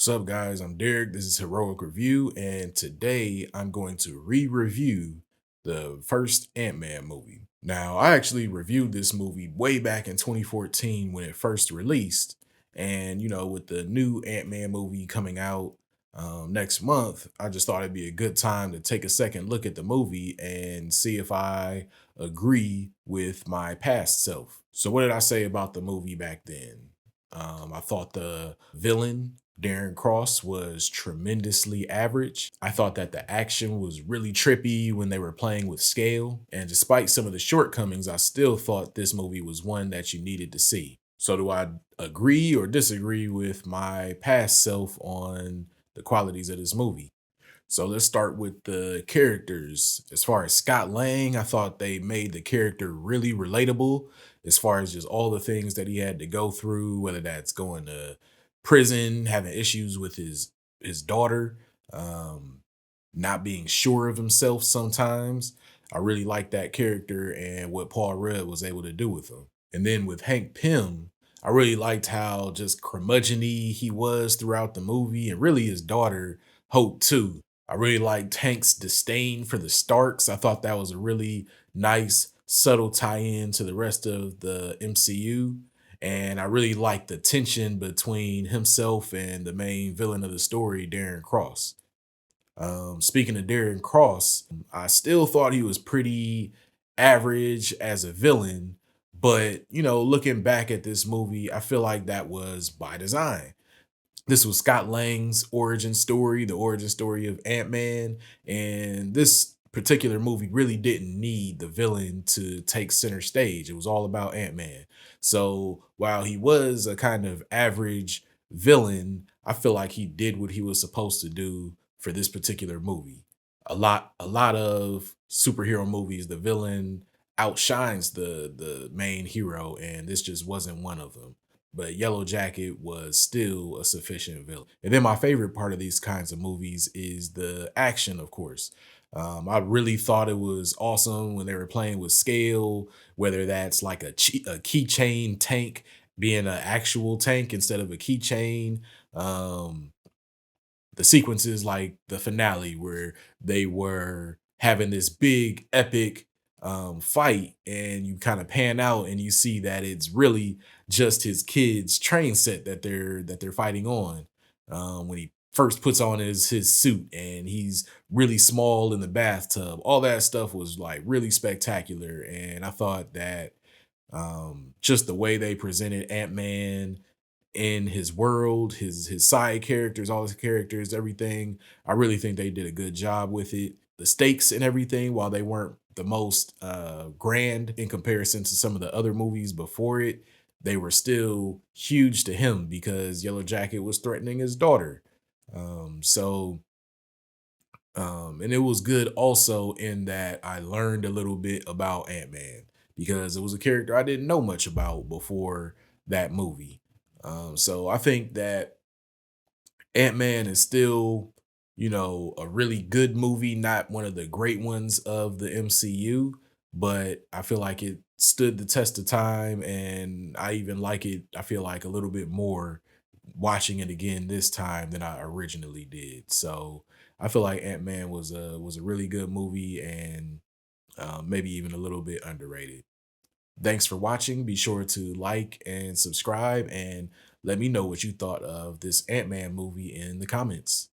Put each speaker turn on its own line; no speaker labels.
What's up, guys? I'm Derek. This is Heroic Review, and today I'm going to re-review the first Ant-Man movie. Now, I actually reviewed this movie way back in 2014 when it first released, and with the new Ant-Man movie coming out next month, I just thought it'd be a good time to take a second look at the movie and see if I agree with my past self. So, what did I say about the movie back then? I thought the villain, Darren Cross, was tremendously average. I thought that the action was really trippy when they were playing with scale. And despite some of the shortcomings, I still thought this movie was one that you needed to see. So, do I agree or disagree with my past self on the qualities of this movie? So let's start with the characters. As far as Scott Lang, I thought they made the character really relatable as far as just all the things that he had to go through, whether that's going to prison, having issues with his daughter, um, not being sure of himself sometimes. I really like that character and what Paul Rudd was able to do with him. And then with Hank Pym, I really liked how just curmudgeon-y he was throughout the movie, and really his daughter, Hope, too. I really liked Hank's disdain for the Starks. I thought that was a really nice, subtle tie-in to the rest of the MCU. And I really liked the tension between himself and the main villain of the story, Darren Cross. Speaking of Darren Cross, I still thought he was pretty average as a villain, but looking back at this movie, I feel like that was by design. This was Scott Lang's origin story, the origin story of Ant-Man, and this particular movie really didn't need the villain to take center stage. It was all about Ant-Man. So while he was a kind of average villain, I feel like he did what he was supposed to do for this particular movie. A lot of superhero movies, the villain outshines the main hero, and this just wasn't one of them. But Yellow Jacket was still a sufficient villain. And then my favorite part of these kinds of movies is the action, of course. I really thought it was awesome when they were playing with scale, whether that's like a keychain tank being an actual tank instead of a keychain. Um, the sequences like the finale where they were having this big epic fight, and you kind of pan out and you see that it's really just his kid's train set that they're fighting on. When he first puts on his suit and he's really small in the bathtub, all that stuff was like really spectacular. And I thought that just the way they presented Ant-Man in his world, his side characters, all his characters, everything. I really think they did a good job with it. The stakes and everything, while they weren't the most grand in comparison to some of the other movies before it, they were still huge to him because Yellow Jacket was threatening his daughter. And it was good also in that I learned a little bit about Ant-Man because it was a character I didn't know much about before that movie. So I think that Ant-Man is still, a really good movie, not one of the great ones of the MCU, but I feel like it stood the test of time, and I even like it, I feel like, a little bit more watching it again this time than I originally did. So I feel like Ant-Man was a really good movie, and maybe even a little bit underrated. Thanks for watching. Be sure to like and subscribe, and let me know what you thought of this Ant-Man movie in the comments.